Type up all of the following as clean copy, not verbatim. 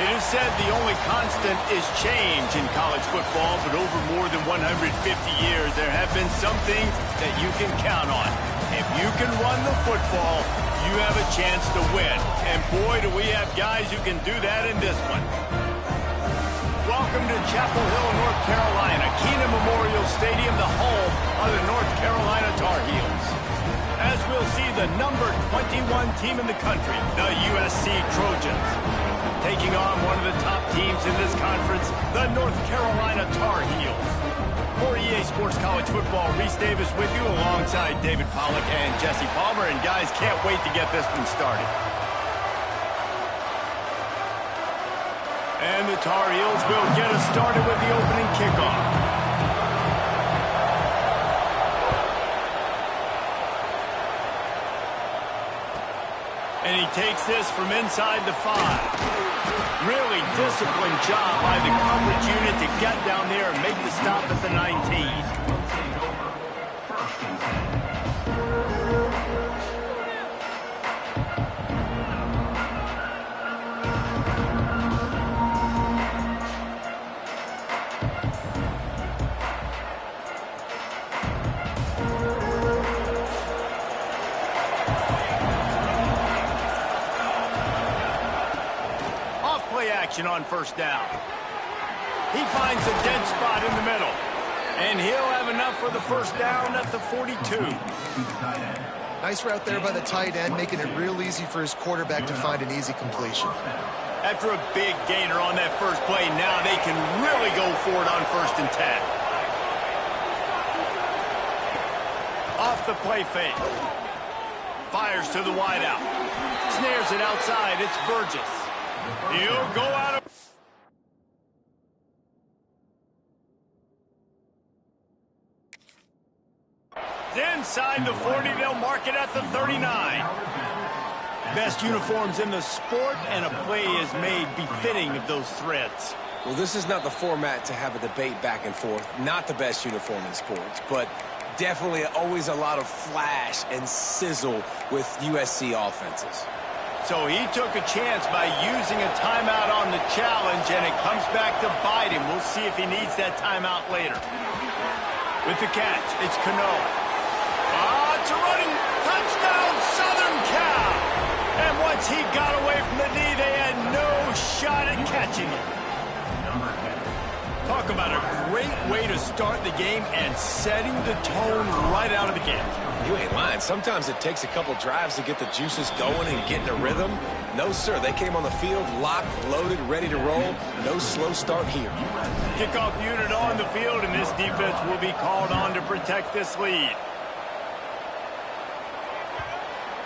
It is said the only constant is change in college football, but over more than 150 years, there have been some things that you can count on. If you can run the football, you have a chance to win. And boy, do we have guys who can do that in this one. Welcome to Chapel Hill, North Carolina, Keenan Memorial Stadium, the home of the North Carolina Tar Heels. As we'll see, the number 21 team in the country, the USC Trojans, taking on one of the top teams in this conference, the North Carolina Tar Heels. For EA Sports College Football, Reese Davis with you alongside David Pollack and Jesse Palmer. And guys, can't wait to get this one started. And the Tar Heels will get us started with the opening kickoff. And he takes this from inside the 5. Really disciplined job by the coverage unit to get down there and make the stop at the 19. On first down. He finds a dead spot in the middle. And he'll have enough for the first down at the 42. Nice route there by the tight end, making it real easy for his quarterback to find an easy completion. After a big gainer on that first play, now they can really go for it on 1st and 10. Off the play fake. Fires to the wideout. Snares it outside. It's Burgess. He'll go out of... Inside the 40, they'll mark it at the 39. Best uniforms in the sport, and a play is made befitting of those threads. Well, this is not the format to have a debate back and forth. Not the best uniform in sports, but definitely always a lot of flash and sizzle with USC offenses. So he took a chance by using a timeout on the challenge, and it comes back to bite him. We'll see if he needs that timeout later. With the catch, it's Cano. It's a running touchdown, Southern Cal. And once he got away from the knee, they had no shot at catching it. Talk about a great way to start the game and setting the tone right out of the gate. You ain't lying. Sometimes it takes a couple drives to get the juices going and get in a rhythm. No, sir. They came on the field, locked, loaded, ready to roll. No slow start here. Kickoff unit on the field, and this defense will be called on to protect this lead.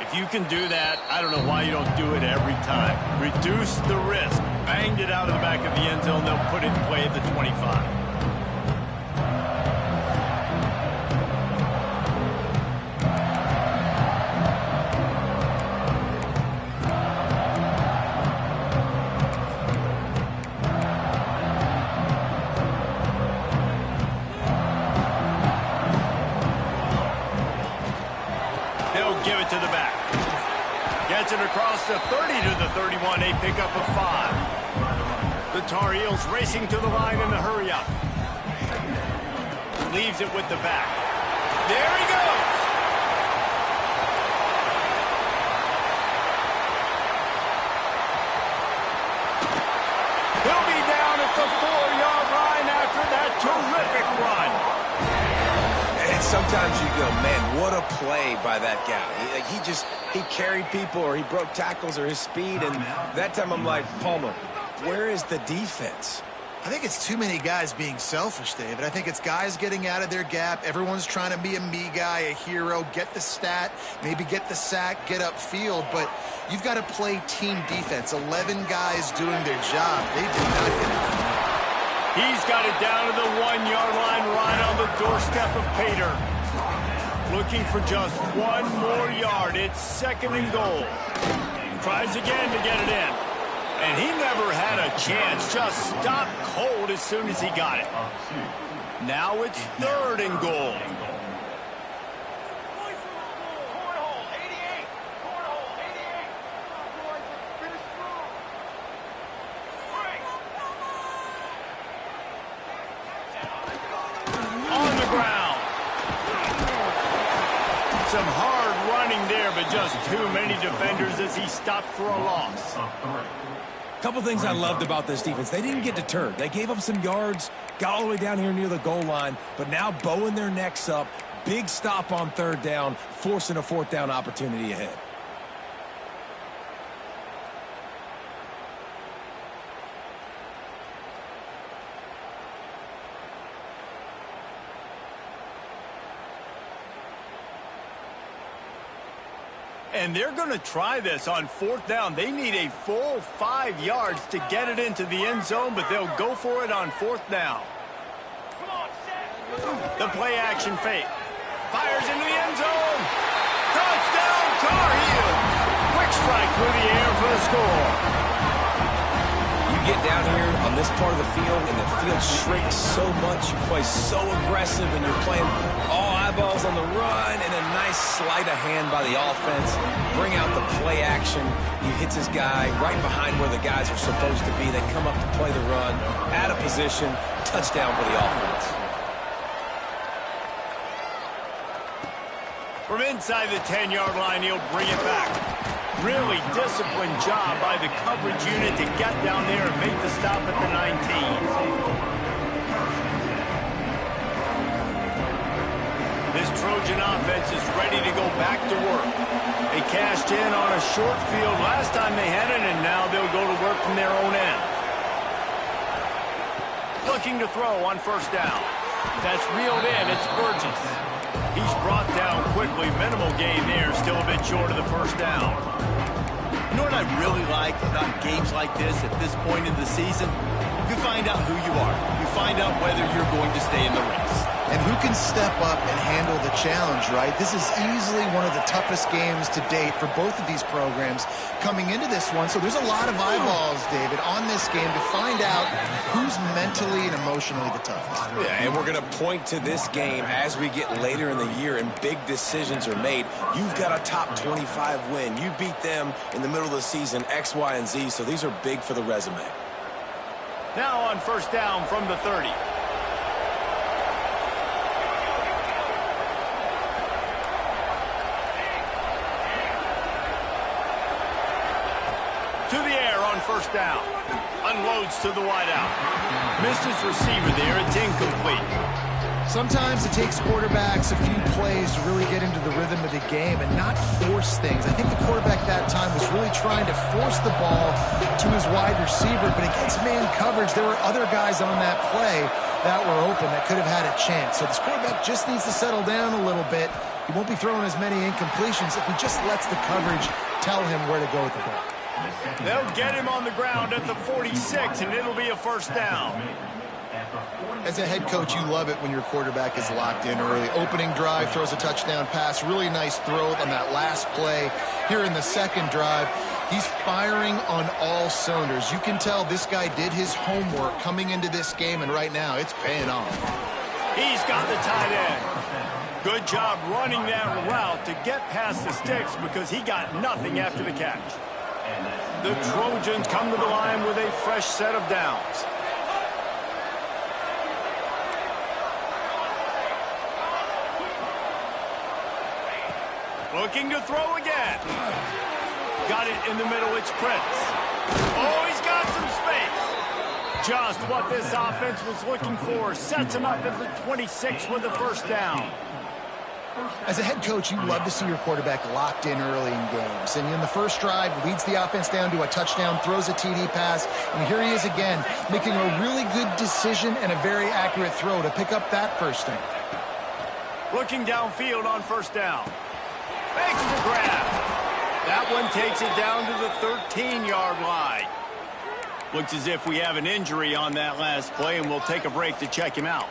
If you can do that, I don't know why you don't do it every time. Reduce the risk. Banged it out of the back of the end zone. They'll put it in play at the 25. To the back. Gets it across the 30 to the 31. A pickup of 5. The Tar Heels racing to the line in the hurry-up. Leaves it with the back. There he goes. He'll be down at the 4-yard line after that terrific run. Sometimes you go, man, what a play by that guy. He carried people, or he broke tackles, or his speed. And that time I'm like, Palmer, where is the defense? I think it's too many guys being selfish, David. I think it's guys getting out of their gap. Everyone's trying to be a me guy, a hero, get the stat, maybe get the sack, get upfield. But you've got to play team defense. 11 guys doing their job. They did not get it done. He's got it down to the 1-yard line, right on the doorstep of Pater. Looking for just one more yard. It's 2nd and goal. Tries again to get it in. And he never had a chance. Just stopped cold as soon as he got it. Now it's 3rd and goal. On the ground. Some hard running there, but just too many defenders as he stopped for a loss. Couple things I loved about this defense. They didn't get deterred. They gave up some yards, got all the way down here near the goal line, but now bowing their necks up. Big stop on third down, forcing a fourth down opportunity ahead. And they're going to try this on fourth down. They need a full 5 yards to get it into the end zone, but they'll go for it on fourth down. The play action fake. Fires into the end zone. Touchdown, Tar Heels. Quick strike through the air for the score. You get down here on this part of the field, and the field shrinks so much. You play so aggressive, and you're playing all eyeballs on the run, and a nice sleight of hand by the offense. Bring out the play action. He hits his guy right behind where the guys are supposed to be. They come up to play the run, out of position, touchdown for the offense. From inside the 10-yard line, he'll bring it back. Really disciplined job by the coverage unit to get down there and make the stop at the 19. This Trojan offense is ready to go back to work. They cashed in on a short field last time they had it, and now they'll go to work from their own end. Looking to throw on first down. That's reeled in. It's Burgess. He's brought down quickly. Minimal gain there. Still a bit short of the first down. You know what I really like about games like this at this point in the season? You find out who you are. You find out whether you're going to stay in the race. And who can step up and handle the challenge, right? This is easily one of the toughest games to date for both of these programs coming into this one. So there's a lot of eyeballs, David, on this game to find out who's mentally and emotionally the toughest. Yeah, and we're going to point to this game as we get later in the year and big decisions are made. You've got a top 25 win. You beat them in the middle of the season, X, Y, and Z, so these are big for the resume. Now on first down from the 30. To the air on first down. Unloads to the wideout. Missed his receiver there. It's incomplete. Sometimes it takes quarterbacks a few plays to really get into the rhythm of the game and not force things. I think the quarterback that time was really trying to force the ball to his wide receiver, but against man coverage, there were other guys on that play that were open that could have had a chance. So this quarterback just needs to settle down a little bit. He won't be throwing as many incompletions if he just lets the coverage tell him where to go with the ball. They'll get him on the ground at the 46, and it'll be a first down. As a head coach, you love it when your quarterback is locked in early. Opening drive, throws a touchdown pass. Really nice throw on that last play. Here in the second drive, he's firing on all cylinders. You can tell this guy did his homework coming into this game, and right now it's paying off. He's got the tight end. Good job running that route to get past the sticks because he got nothing after the catch. The Trojans come to the line with a fresh set of downs. Looking to throw again. Got it in the middle. It's Prince. Oh, he's got some space. Just what this offense was looking for. Sets him up at the 26 with the first down. As a head coach, you love to see your quarterback locked in early in games. And in the first drive, leads the offense down to a touchdown, throws a TD pass, and here he is again, making a really good decision and a very accurate throw to pick up that first down. Looking downfield on first down. Makes the grab. That one takes it down to the 13-yard line. Looks as if we have an injury on that last play, and we'll take a break to check him out.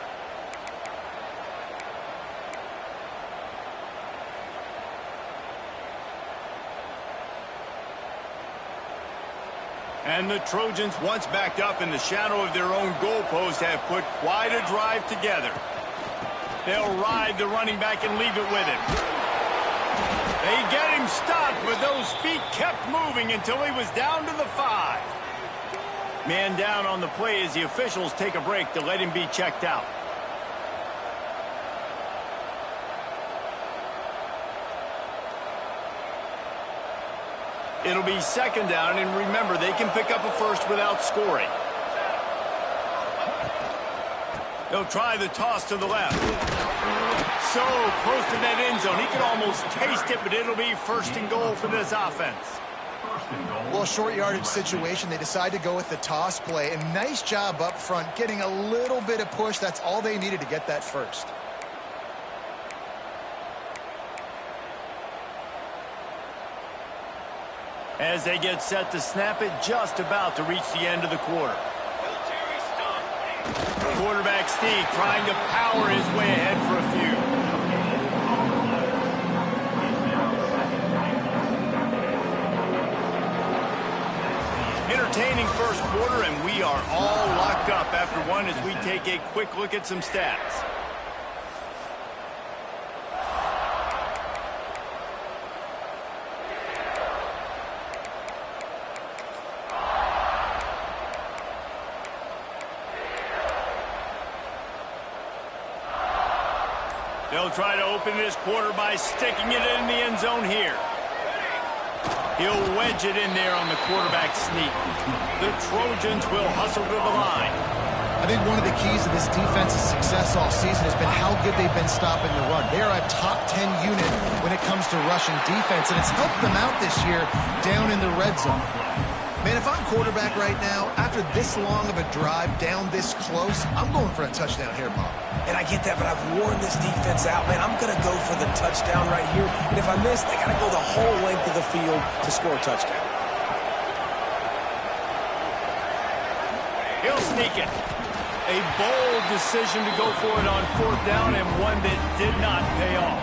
And the Trojans, once backed up in the shadow of their own goalpost, have put quite a drive together. They'll ride the running back and leave it with him. They get him stopped, but those feet kept moving until he was down to the 5. Man down on the play as the officials take a break to let him be checked out. It'll be second down, and remember, they can pick up a first without scoring. They'll try the toss to the left. So close to that end zone. He could almost taste it, but it'll be first and goal for this offense. Well, short yardage situation, they decide to go with the toss play. And nice job up front, getting a little bit of push. That's all they needed to get that first. As they get set to snap it, just about to reach the end of the quarter. Quarterback sneak trying to power his way ahead for a few. Entertaining first quarter, and we are all locked up after one as we take a quick look at some stats. They'll try to open this quarter by sticking it in the end zone here. He'll wedge it in there on the quarterback sneak. The Trojans will hustle to the line. I think one of the keys to this defense's success all season has been how good they've been stopping the run. They are a top 10 unit when it comes to rushing defense, and it's helped them out this year down in the red zone. Man, if I'm quarterback right now, after this long of a drive down this close, I'm going for a touchdown here, Bob. And I get that, but I've worn this defense out, man. I'm going to go for the touchdown right here. And if I miss, they got to go the whole length of the field to score a touchdown. He'll sneak it. A bold decision to go for it on fourth down, and one that did not pay off.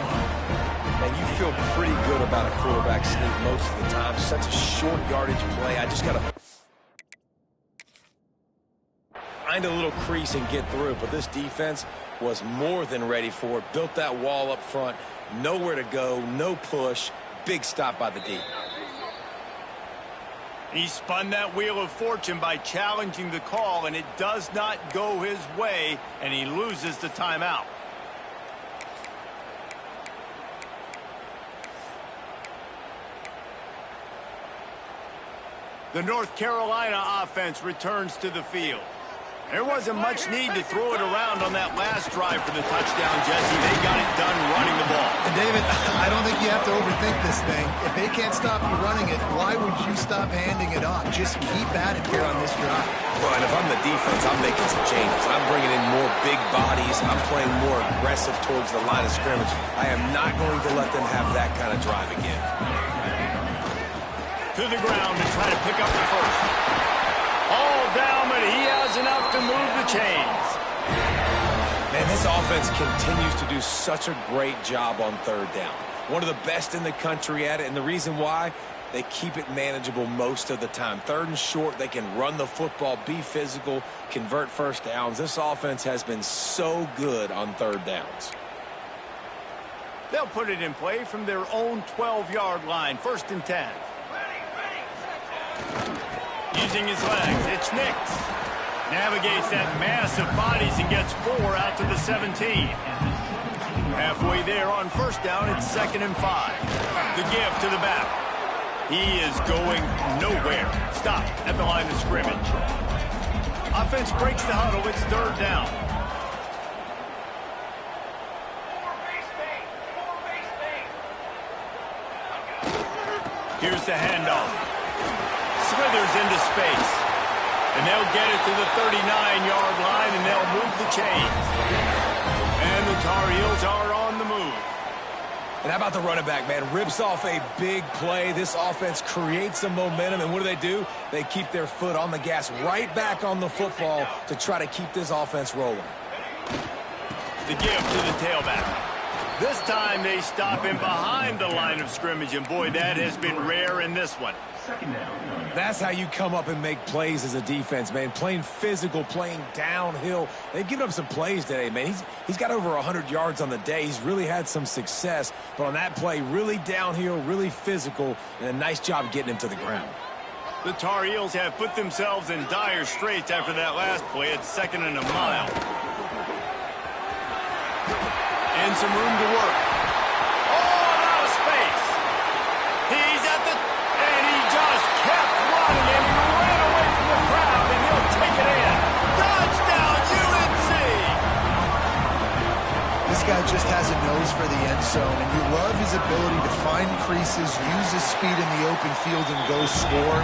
And you feel pretty good about a quarterback sneak most of the time. Such a short yardage play. I just got to find a little crease and get through. But this defense was more than ready for it. Built that wall up front. Nowhere to go. No push. Big stop by the D. He spun that wheel of fortune by challenging the call, and it does not go his way, and he loses the timeout. The North Carolina offense returns to the field. There wasn't much need to throw it around on that last drive for the touchdown, Jesse. They got it done running the ball. And David, I don't think you have to overthink this thing. If they can't stop you running it, why would you stop handing it off? Just keep at it here on this drive. Well, and if I'm the defense, I'm making some changes. I'm bringing in more big bodies. I'm playing more aggressive towards the line of scrimmage. I am not going to let them have that kind of drive again. To the ground and try to pick up the first. All down, but he has enough to move the chains. Man, this offense continues to do such a great job on third down. One of the best in the country at it, and the reason why, they keep it manageable most of the time. Third and short, they can run the football, be physical, convert first downs. This offense has been so good on third downs. They'll put it in play from their own 12-yard line, 1st and 10. Using his legs, it's Nix. Navigates that mass of bodies and gets 4 out to the 17. Halfway there on first down, it's 2nd and 5. The give to the back. He is going nowhere. Stop at the line of scrimmage. Offense breaks the huddle. It's 3rd down. Here's the handoff. Slithers into space. And they'll get it to the 39-yard line, and they'll move the chains. And the Tar Heels are on the move. And how about the running back, man? Rips off a big play. This offense creates some momentum, and what do? They keep their foot on the gas, right back on the football to try to keep this offense rolling. The give to the tailback. This time they stop him behind the line of scrimmage, and boy, that has been rare in this one. That's how you come up and make plays as a defense, man. Playing physical, playing downhill. They've given up some plays today, man. He's got over 100 yards on the day. He's really had some success. But on that play, really downhill, really physical, and a nice job getting him to the ground. The Tar Heels have put themselves in dire straits after that last play at 2nd and a mile. And some room to work. Oh, out of space. He's at the... And he drops guy just has a nose for the end zone, and you love his ability to find creases, use his speed in the open field, and go score.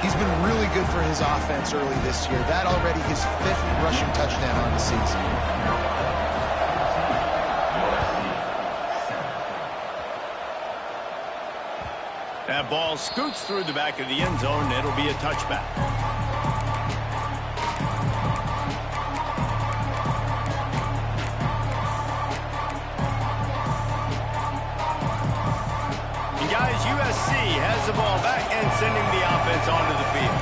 He's been really good for his offense early this year. That already his 5th rushing touchdown on the season. That ball scoots through the back of the end zone, and it'll be a touchback. Guys, USC has the ball back and sending the offense onto the field.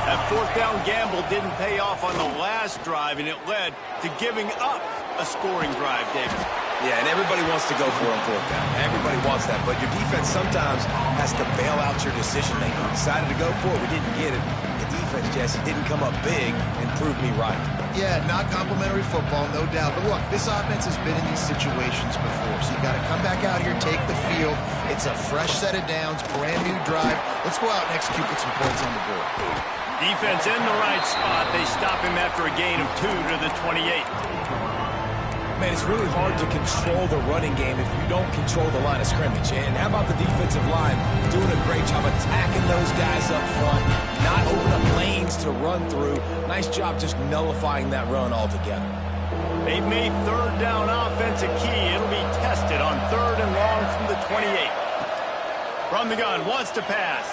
That 4th down gamble didn't pay off on the last drive, and it led to giving up a scoring drive, David. Yeah, and everybody wants to go for it on 4th down. Everybody wants that, but your defense sometimes has to bail out your decision-making. We decided to go for it. We didn't get it. The defense, Jesse, didn't come up big and prove me right. Yeah, not complimentary football, no doubt. But look, this offense has been in these situations before, so you got to come back out here, take the field. It's a fresh set of downs, brand new drive. Let's go out and execute with some points on the board. Defense in the right spot. They stop him after a gain of 2 to the 28. Man, it's really hard to control the running game if you don't control the line of scrimmage. And how about the defensive line doing a great job attacking those guys up front, not opening up lanes to run through. Nice job just nullifying that run altogether. They've made 3rd down offense a key. It'll be tested on 3rd and long from the 28. From the gun, wants to pass.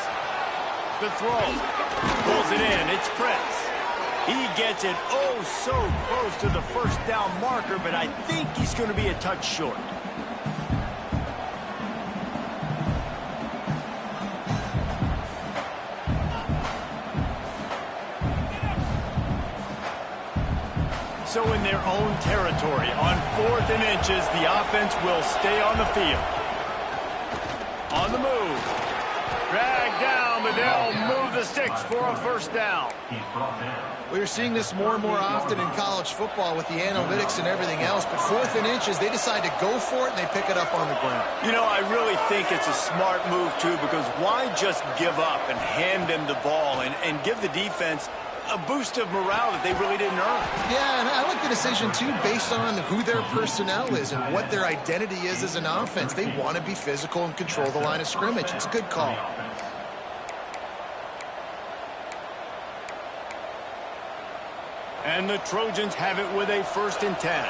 The throw. Pulls it in. It's Prince. He gets it oh so close to the 1st down marker, but I think he's going to be a touch short. So in their own territory, on 4th and inches, the offense will stay on the field. On the move. Drag down, but they'll move the sticks for a 1st down. We're seeing this more and more often in college football with the analytics and everything else, but 4th and inches, they decide to go for it, and they pick it up on the ground. You know, I really think it's a smart move, too, because why just give up and hand them the ball and give the defense a boost of morale that they really didn't earn? Yeah, and I like the decision, too, based on who their personnel is and what their identity is as an offense. They want to be physical and control the line of scrimmage. It's a good call. And the Trojans have it with a 1st and 10.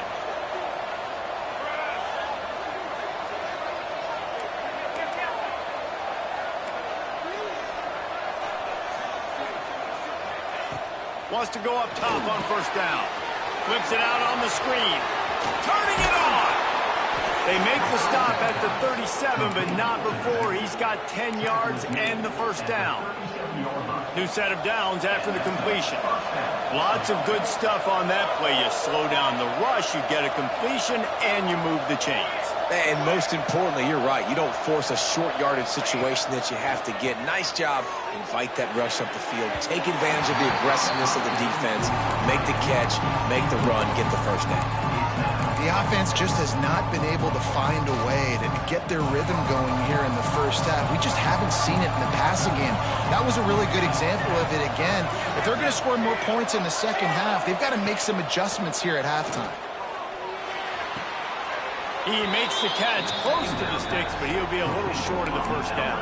Wants to go up top on 1st down. Flips it out on the screen. Turning it on. They make the stop at the 37, but not before he's got 10 yards and the 1st down. New set of downs after the completion. Lots of good stuff on that play. You slow down the rush, you get a completion, and you move the chains. And most importantly, you're right. You don't force a short yardage situation that you have to get. Nice job. Invite that rush up the field. Take advantage of the aggressiveness of the defense. Make the catch, make the run, get the 1st down. The offense just has not been able to find a way to get their rhythm going here in the 1st half. We just haven't seen it in the passing game. That was a really good example of it again. If they're going to score more points in the 2nd half, they've got to make some adjustments here at halftime. He makes the catch close to the sticks, but he'll be a little short of the 1st down.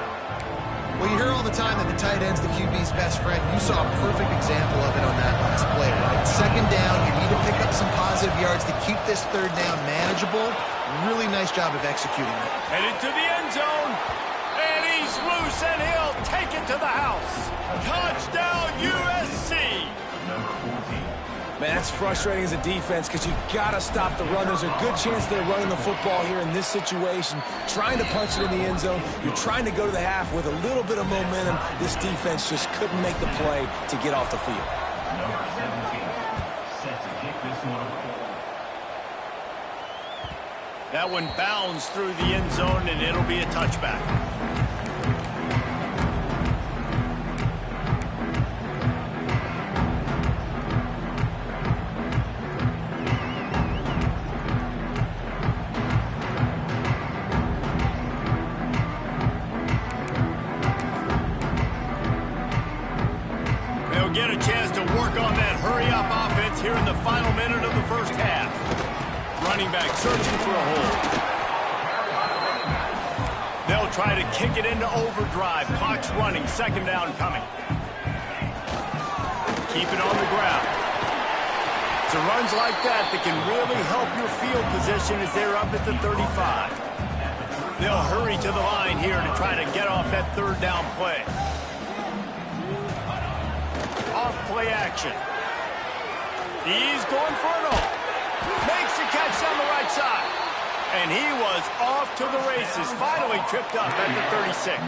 Well, you hear all the time that the tight end's the QB's best friend. You saw a perfect example of it on that last play, right? 2nd down, you need to pick up some positive yards to keep this 3rd down manageable. Really nice job of executing it. Headed to the end zone, and he's loose, and he'll take it to the house. Touchdown, USC! Man, that's frustrating as a defense because you got to stop the run. There's a good chance they're running the football here in this situation, trying to punch it in the end zone. You're trying to go to the half with a little bit of momentum. This defense just couldn't make the play to get off the field. That one bounds through the end zone, and it'll be a touchback. They'll get a chance to work on that hurry-up offense here in the final minute of the 1st half. running back searching for a hole. They'll try to kick it into overdrive. Clock's running. Second down coming. Keep it on the ground. It's runs like that that can really help your field position as they're up at the 35. They'll hurry to the line here to try to get off that third down play. Off play action. He's going for it all. Makes the catch on the right side. And he was off to the races. Finally tripped up at the 36.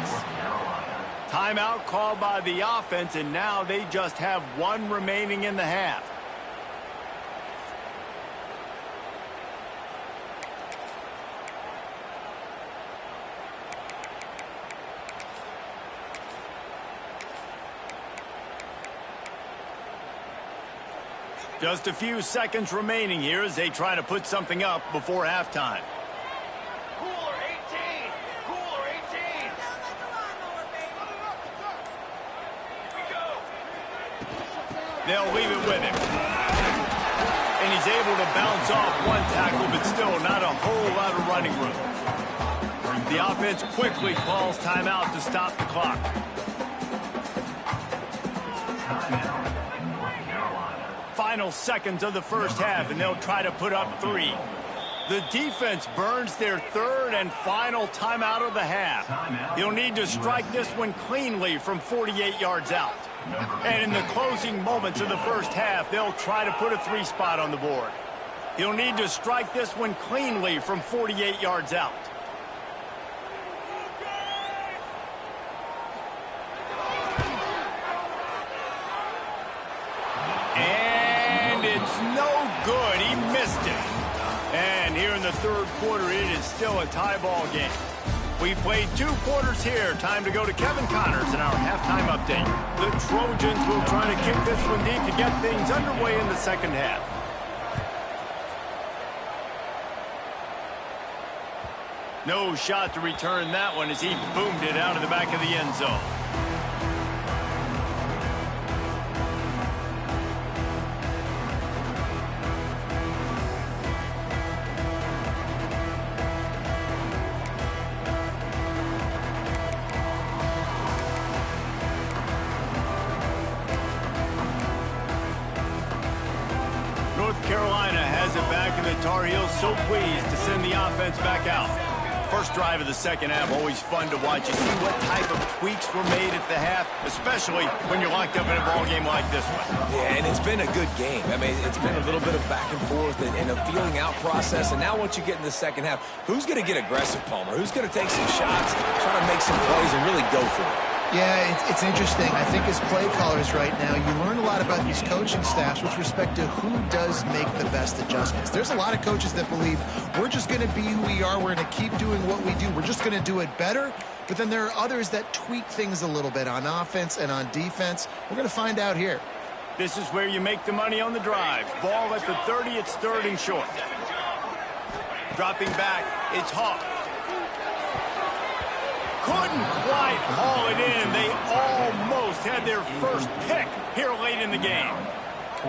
Timeout called by the offense, and now they just have one remaining in the half. Just a few seconds remaining here as they try to put something up before halftime. Cooler 18! Cooler 18! They'll leave it with him. And he's able to bounce off one tackle, but still not a whole lot of running room. The offense quickly calls timeout to stop the clock. Final seconds of the first half, and they'll try to put up 3. The defense burns their third and final timeout of the half. He'll need to strike this one cleanly from 48 yards out. And in the closing moments of the first half, they'll try to put a 3 spot on the board. He'll need to strike this one cleanly from 48 yards out. Good, he missed it. And here in the third quarter, it is still a tie ball game. We played 2 quarters here. Time to go to Kevin Connors in our halftime update. The Trojans will try to kick this one deep to get things underway in the second half. No shot to return that one as he boomed it out of the back of the end zone. Carolina has it back, and the Tar Heels so pleased to send the offense back out. First drive of the second half, always fun to watch. You see what type of tweaks were made at the half, especially when you're locked up in a ball game like this one. Yeah, and it's been a good game. I mean, it's been a little bit of back and forth and a feeling out process. And now once you get in the second half, who's going to get aggressive, Palmer? Who's going to take some shots, try to make some plays, and really go for it? Yeah, it's interesting. I think as play callers right now, you learn a lot about these coaching staffs with respect to who does make the best adjustments. There's a lot of coaches that believe we're just going to be who we are. We're going to keep doing what we do. We're just going to do it better. But then there are others that tweak things a little bit on offense and on defense. We're going to find out here. This is where you make the money on the drive. Ball at the 30, it's third and short. Dropping back, it's Hawk. Couldn't quite haul it in. They almost had their first pick here late in the game.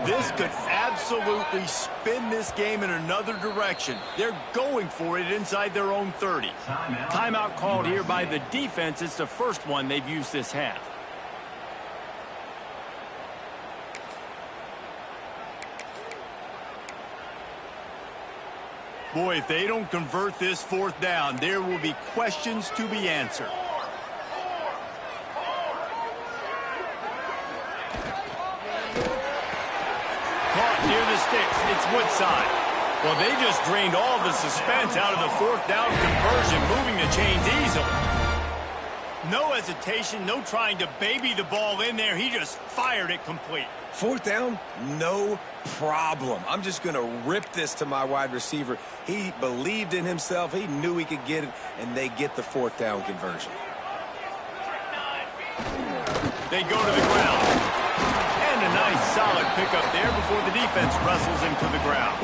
This could absolutely spin this game in another direction. They're going for it inside their own 30. Timeout called here by the defense. It's the first one they've used this half. Boy, if they don't convert this fourth down, there will be questions to be answered. Caught near the sticks. It's Woodside. Well, they just drained all the suspense out of the fourth down conversion, moving the chains easily. No hesitation, no trying to baby the ball in there. He just fired it complete. Fourth down, no problem. I'm just going to rip this to my wide receiver. He believed in himself. He knew he could get it, and they get the fourth down conversion. They go to the ground. And a nice solid pickup there before the defense wrestles him to the ground.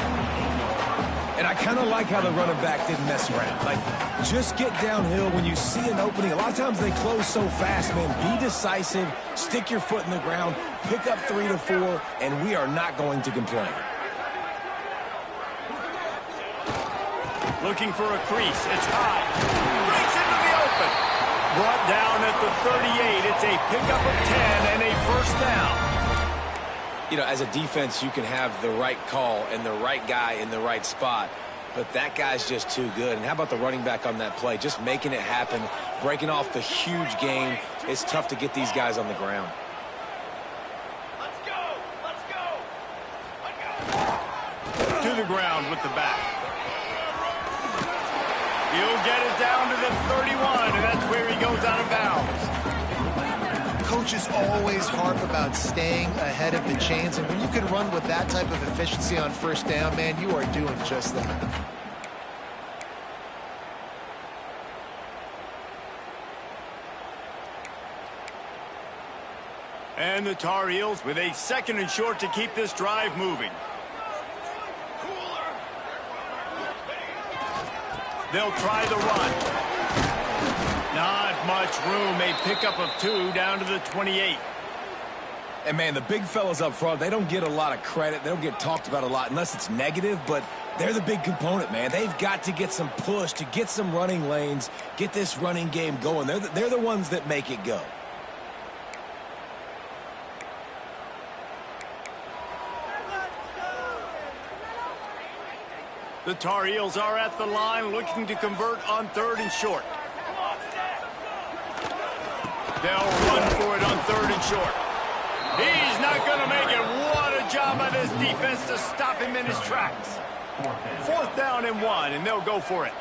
And I kind of like how the running back didn't mess around. Like, just get downhill when you see an opening. A lot of times they close so fast, man. Be decisive, stick your foot in the ground, pick up 3 to 4, and we are not going to complain. Looking for a crease. It's high. Breaks into the open. Brought down at the 38. It's a pickup of 10 and a first down. You know, as a defense, you can have the right call and the right guy in the right spot, but that guy's just too good. And how about the running back on that play? Just making it happen, breaking off the huge gain. It's tough to get these guys on the ground. Let's go! Let's go! Let's go! To the ground with the back. He'll get it down to the 31, and that's where he goes out of bounds. Coaches always harp about staying ahead of the chains, and when you can run with that type of efficiency on first down, man, you are doing just that. And the Tar Heels with a 2nd and short to keep this drive moving. They'll try the run. Not much room. A pickup of 2 down to the 28. And, man, the big fellas up front, they don't get a lot of credit. They don't get talked about a lot unless it's negative, but they're the big component, man. They've got to get some push, to get some running lanes, get this running game going. They're the ones that make it go. The Tar Heels are at the line looking to convert on 3rd and short. They'll run for it on 3rd and short. He's not going to make it. What a job by this defense to stop him in his tracks. 4th down and 1, and they'll go for it.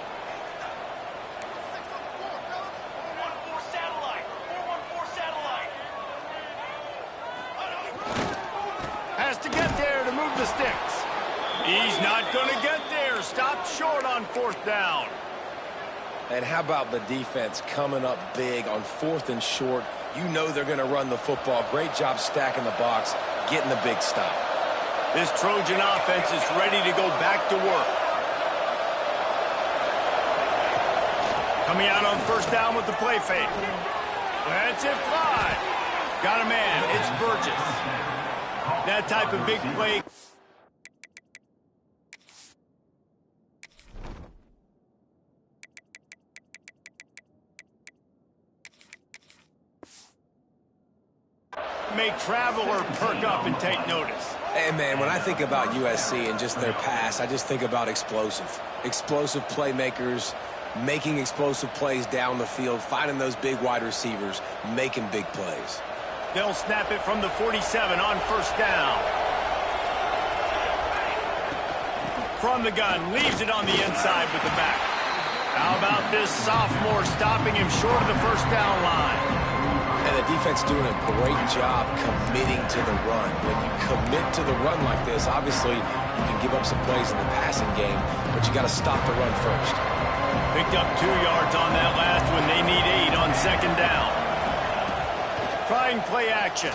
414 satellite. 414 satellite. Has to get there to move the sticks. He's not going to get there. Stopped short on 4th down. And how about the defense coming up big on 4th and short? You know they're going to run the football. Great job stacking the box, getting the big stop. This Trojan offense is ready to go back to work. Coming out on 1st down with the play fake. That's it, fly. Got a man. It's Burgess. That type of big play. Make traveler perk up and take notice. Hey, man, when I think about USC and just their pass, I just think about explosive. Explosive playmakers, making explosive plays down the field, finding those big wide receivers, making big plays. They'll snap it from the 47 on 1st down. From the gun, leaves it on the inside with the back. How about this sophomore stopping him short of the 1st down line? And the defense doing a great job committing to the run. When you commit to the run like this, obviously you can give up some plays in the passing game, but you got to stop the run first. Picked up 2 yards on that last one. They need 8 on 2nd down. Trying play action.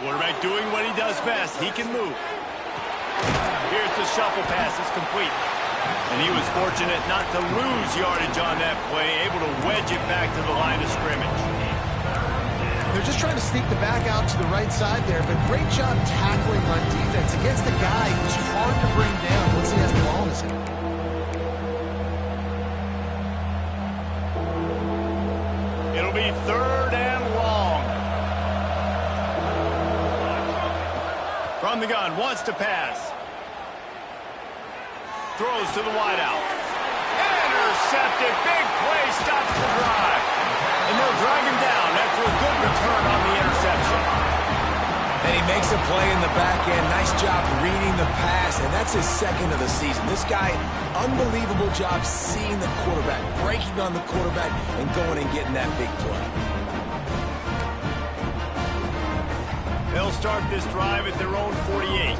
Quarterback doing what he does best. He can move. Here's the shuffle pass. It's complete. And he was fortunate not to lose yardage on that play, able to wedge it back to the line of scrimmage. They're just trying to sneak the back out to the right side there, but great job tackling on defense against a guy who's hard to bring down once he has the ball in his hand. It'll be 3rd and long. From the gun, wants to pass. Throws to the wideout. Intercepted. Big play stops the drive. And they'll drag him down after a good return on the interception. And he makes a play in the back end. Nice job reading the pass, and that's his 2nd of the season. This guy, unbelievable job seeing the quarterback, breaking on the quarterback, and going and getting that big play. They'll start this drive at their own 48.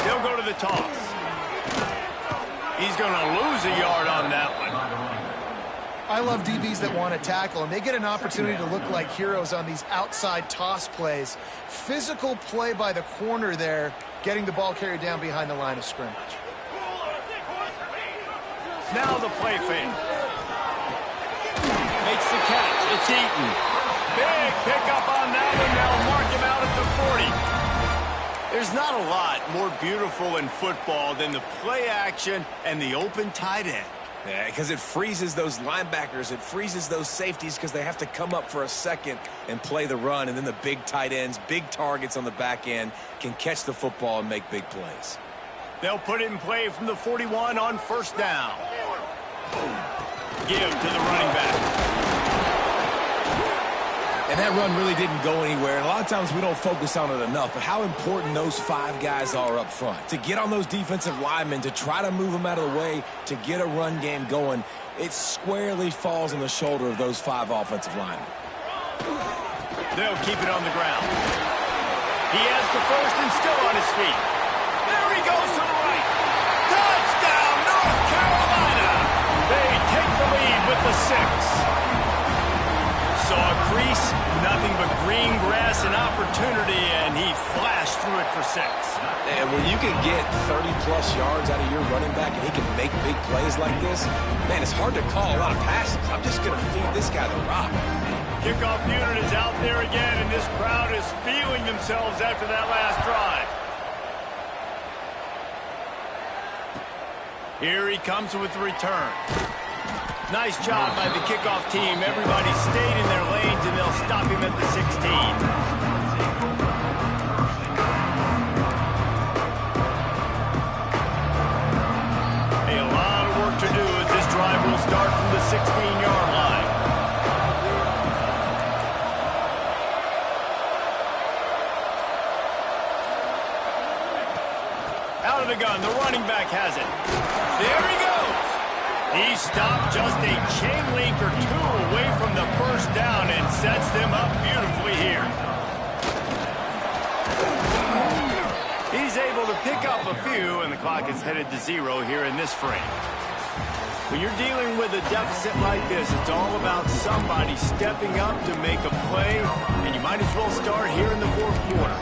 They'll go to the toss. He's going to lose a yard on that one. I love DBs that want to tackle, and they get an opportunity to look like heroes on these outside toss plays. Physical play by the corner there, getting the ball carried down behind the line of scrimmage. Now the play fake. Makes the catch. It's Eaton. Big pickup on that one. They'll mark him out at the 40. There's not a lot more beautiful in football than the play action and the open tight end. Yeah, because it freezes those linebackers. It freezes those safeties because they have to come up for a second and play the run. And then the big tight ends, big targets on the back end can catch the football and make big plays. They'll put it in play from the 41 on first down. Give to the running back. And that run really didn't go anywhere. And a lot of times we don't focus on it enough, but how important those 5 guys are up front. To get on those defensive linemen, to try to move them out of the way, to get a run game going, it squarely falls on the shoulder of those 5 offensive linemen. They'll keep it on the ground. He has the first and still on his feet. There he goes to the right. Touchdown, North Carolina. They take the lead with the 6. Saw a crease, nothing but green grass and opportunity, and he flashed through it for 6. And when you can get 30-plus yards out of your running back and he can make big plays like this, man, it's hard to call a lot of passes. I'm just going to feed this guy the rock. Kickoff unit is out there again, and this crowd is feeling themselves after that last drive. Here he comes with the return. Nice job by the kickoff team. Everybody stayed in their lanes, and they'll stop him at the 16. A lot of work to do as this drive will start from the 16-yard line. Out of the gun, the running back has it. There he goes. He stopped just a chain link or 2 away from the first down and sets them up beautifully here. He's able to pick up a few, and the clock is headed to 0 here in this frame. When you're dealing with a deficit like this, it's all about somebody stepping up to make a play, and you might as well start here in the 4th quarter.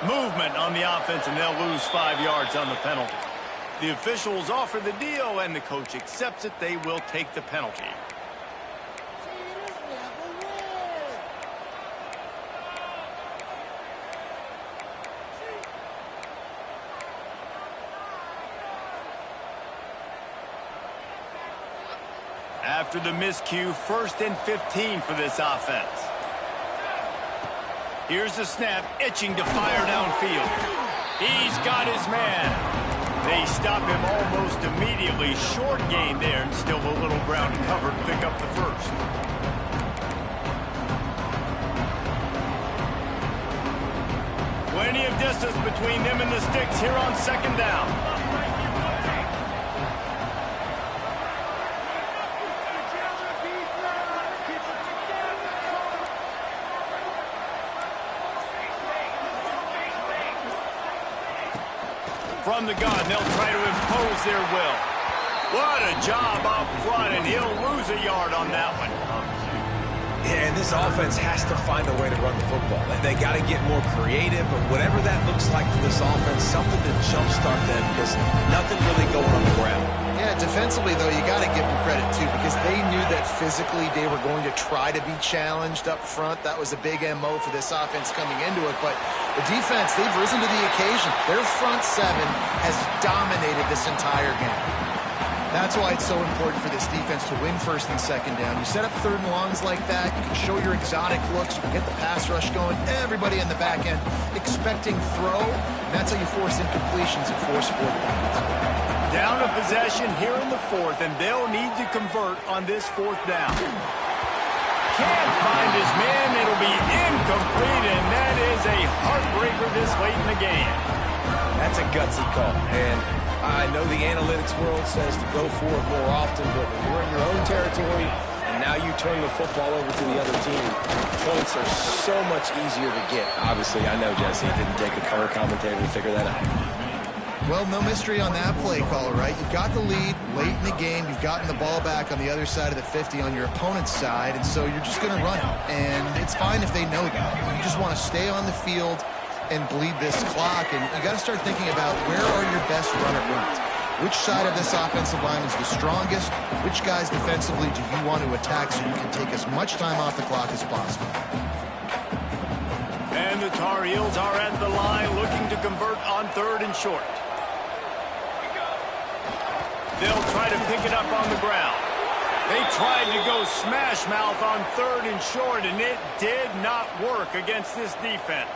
Movement on the offense, and they'll lose 5 yards on the penalty. The officials offer the deal, and the coach accepts it. They will take the penalty. After the miscue, 1st and 15 for this offense. Here's the snap, itching to fire downfield. He's got his man. They stop him almost immediately. Short gain there, and still a little ground covered to pick up the first. Plenty of distance between them and the sticks here on 2nd down. From the gun, they'll try to impose their will. What a job up front, and he'll lose a yard on that one. Yeah, and this offense has to find a way to run the football. They got to get more creative, but whatever that looks like for this offense, something to jumpstart them, because nothing really going on the ground. Yeah, defensively, though, you got to give them credit, too, because they knew that physically they were going to try to be challenged up front. That was a big MO for this offense coming into it, but the defense, they've risen to the occasion. Their front 7 has dominated this entire game. That's why it's so important for this defense to win 1st and 2nd down. You set up 3rd and longs like that, you can show your exotic looks, you can get the pass rush going, everybody in the back end expecting throw, and that's how you force incompletions and force 4th downs. Down a possession here in the 4th, and they'll need to convert on this 4th down. Can't find his man. It'll be incomplete, and that is a heartbreaker this late in the game. That's a gutsy call, and I know the analytics world says to go for it more often, but when you're in your own territory, and now you turn the football over to the other team. Points are so much easier to get. Obviously, I know, Jesse, it didn't take a color commentator to figure that out. Well, no mystery on that play call, right? You've got the lead late in the game. You've gotten the ball back on the other side of the 50 on your opponent's side, and so you're just going to run it. And it's fine if they know that. You just want to stay on the field and bleed this clock, and you got to start thinking about where are your best runner runs. Which side of this offensive line is the strongest? Which guys defensively do you want to attack so you can take as much time off the clock as possible? And the Tar Heels are at the line looking to convert on 3rd and short. They'll try to pick it up on the ground. They tried to go smash mouth on 3rd and short, and it did not work against this defense.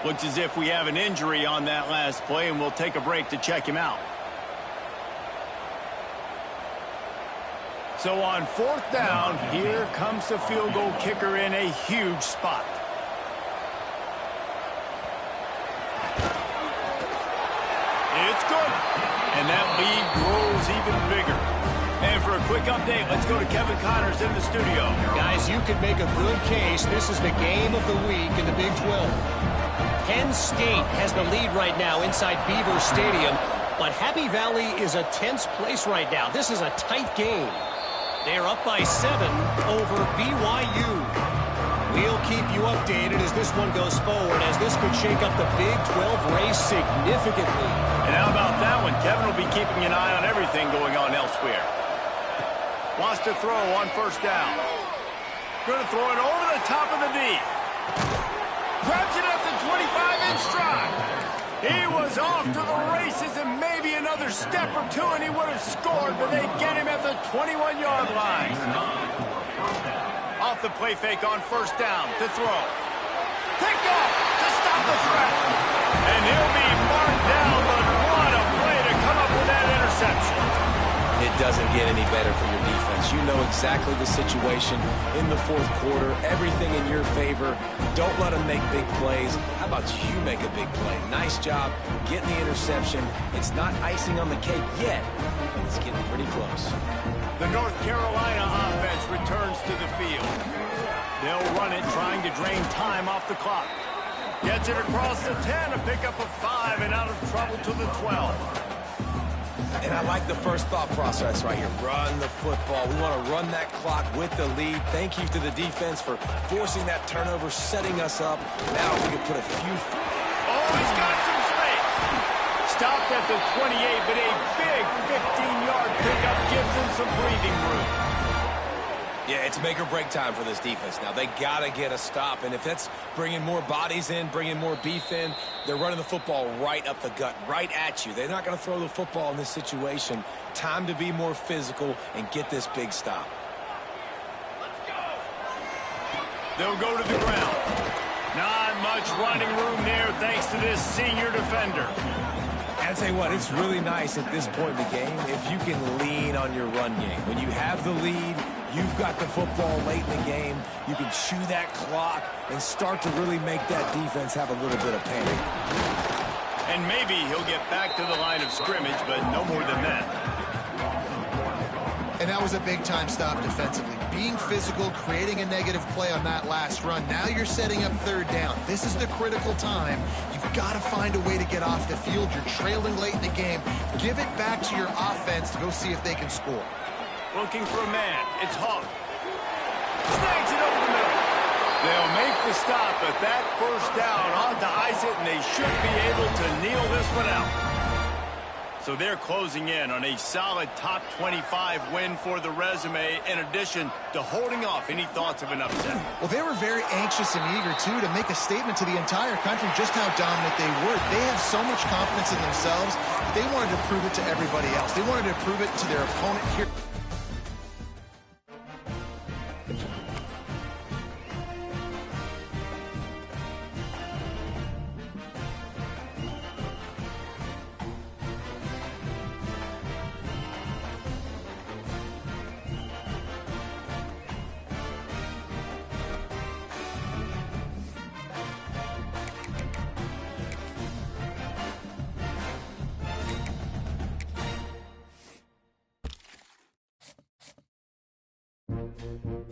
Looks as if we have an injury on that last play, and we'll take a break to check him out. So on 4th down, here comes the field goal kicker in a huge spot. It's good. And that lead grows even bigger. And for a quick update, let's go to Kevin Connors in the studio. Guys, you could make a good case. This is the game of the week in the Big 12. Penn State has the lead right now inside Beaver Stadium, but Happy Valley is a tense place right now. This is a tight game. They're up by 7 over BYU. We'll keep you updated as this one goes forward, as this could shake up the Big 12 race significantly. And how about that one? Kevin will be keeping an eye on everything going on elsewhere. Wants to throw on 1st down. Going to throw it over the top of the D. Grabs it at the 25 in stride. He was off to the races, and maybe another step or two and he would have scored, but they get him at the 21-yard line. Off the play fake on 1st down to throw. Picked off to stop the threat. And he'll be marked down, but what a play to come up with that interception. It doesn't get any better for your defense. You know exactly the situation in the 4th quarter. Everything in your favor. Don't let them make big plays. How about you make a big play? Nice job getting the interception. It's not icing on the cake yet, but it's getting pretty close. The North Carolina offense returns to the field. They'll run it, trying to drain time off the clock. Gets it across the 10, a pickup of 5, and out of trouble to the 12. And I like the first thought process right here. Run the football. We want to run that clock with the lead. Thank you to the defense for forcing that turnover, setting us up. Now we can put a few... Oh, he's got some space. Stopped at the 28, but a big 15-yard pickup gives him some breathing room. Yeah, it's make or break time for this defense now. They got to get a stop, and if that's bringing more bodies in, bringing more beef in, they're running the football right up the gut, right at you. They're not going to throw the football in this situation. Time to be more physical and get this big stop. They'll go to the ground. Not much running room there thanks to this senior defender. I'll tell you what, it's really nice at this point in the game if you can lean on your run game. When you have the lead, you've got the football late in the game, you can chew that clock and start to really make that defense have a little bit of panic. And maybe he'll get back to the line of scrimmage, but no more than that. And that was a big-time stop defensively. Being physical, creating a negative play on that last run. Now you're setting up 3rd down. This is the critical time. You've got to find a way to get off the field. You're trailing late in the game. Give it back to your offense to go see if they can score. Looking for a man. It's Hawk. Snags it over the middle. They'll make the stop, but that 1st down ought to ice it, and they should be able to kneel this one out. So they're closing in on a solid top 25 win for the resume, in addition to holding off any thoughts of an upset. Well, they were very anxious and eager, too, to make a statement to the entire country just how dominant they were. They have so much confidence in themselves. They wanted to prove it to everybody else. They wanted to prove it to their opponent here. you.